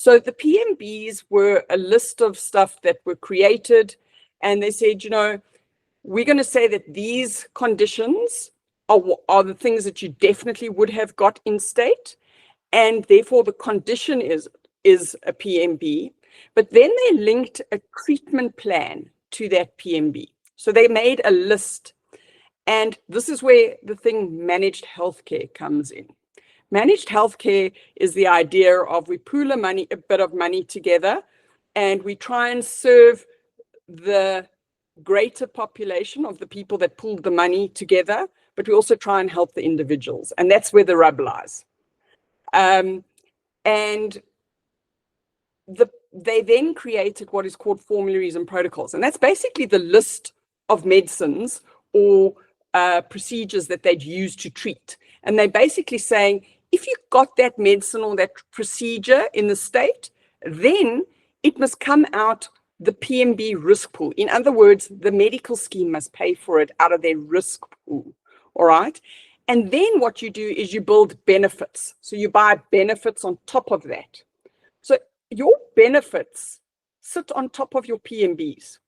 So the PMBs were a list of stuff that were created, and they said, we're going to say that these conditions are the things that you definitely would have got in state, and therefore the condition is a PMB. But then they linked a treatment plan to that PMB. So they made a list, and this is where the thing managed healthcare comes in. Managed healthcare is the idea of we pool a bit of money together, and we try and serve the greater population of the people that pooled the money together, but we also try and help the individuals. And that's where the rub lies. And they then created what is called formularies and protocols. And that's basically the list of medicines or procedures that they'd use to treat. And they're basically saying, if you got that medicine or that procedure in the state, then it must come out the PMB risk pool. In other words, the medical scheme must pay for it out of their risk pool. All right. And then what you do is you build benefits. So you buy benefits on top of that. So your benefits sit on top of your PMBs.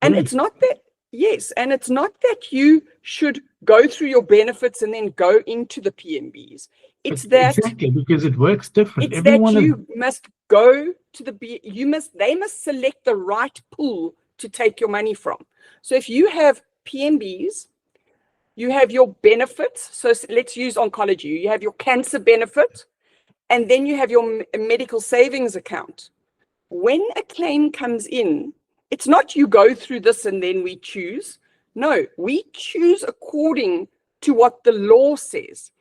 And it's not that, yes, and it's not that you should go through your benefits and then go into the PMBs. It's that exactly, because it works different. It's that you must go to they must select the right pool to take your money from. So if you have PMBs, you have your benefits. So let's use oncology. You have your cancer benefit, and then you have your medical savings account. When a claim comes in, it's not you go through this and then we choose. No, we choose according to what the law says.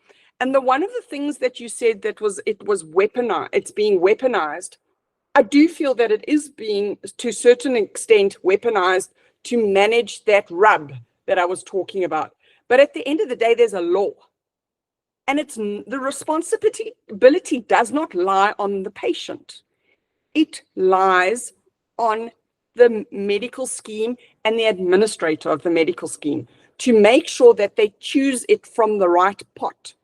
And one of the things that you said that it was weaponized, it's being weaponized. I do feel that it is being, to a certain extent, weaponized to manage that rub that I was talking about. But at the end of the day, there's a law. And the responsibility does not lie on the patient. It lies on the medical scheme and the administrator of the medical scheme to make sure that they choose it from the right pot.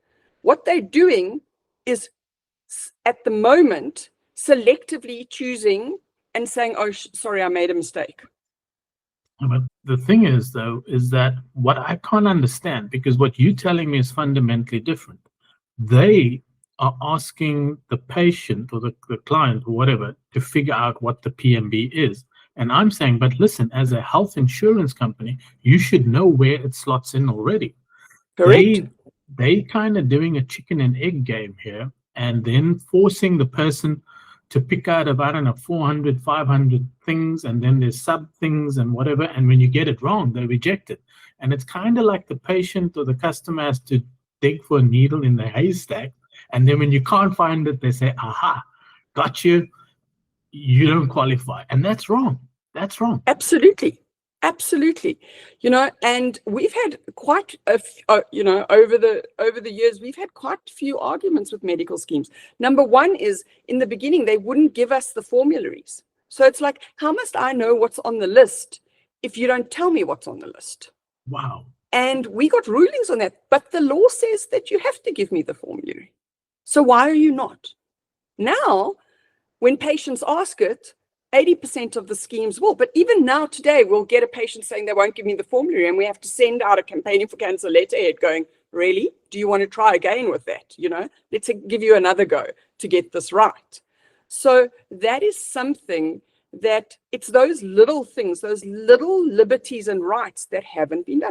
What they're doing is, at the moment, selectively choosing and saying, oh, sorry, I made a mistake. But the thing is, though, is that what I can't understand, because what you're telling me is fundamentally different. They are asking the patient or the client or whatever to figure out what the PMB is. And I'm saying, but listen, as a health insurance company, you should know where it slots in already. Correct. They kind of doing a chicken and egg game here, and then forcing the person to pick out of, I don't know, 400, 500 things, and then there's sub things and whatever. And when you get it wrong, they reject it. And it's kind of like the patient or the customer has to dig for a needle in the haystack. And then when you can't find it, they say, aha, got you. You don't qualify. And that's wrong. That's wrong. Absolutely. Absolutely. And we've had quite over the years, we've had quite a few arguments with medical schemes. Number one is, in the beginning, they wouldn't give us the formularies. So it's like, how must I know what's on the list if you don't tell me what's on the list? Wow. And we got rulings on that. But the law says that you have to give me the formulary. So why are you not? Now, when patients ask it, 80% of the schemes will. But even now, today, we'll get a patient saying they won't give me the formulary, and we have to send out a Campaigning for Cancer letterhead going, really? Do you want to try again with that? Let's give you another go to get this right. So that is something that it's those little things, those little liberties and rights that haven't been done.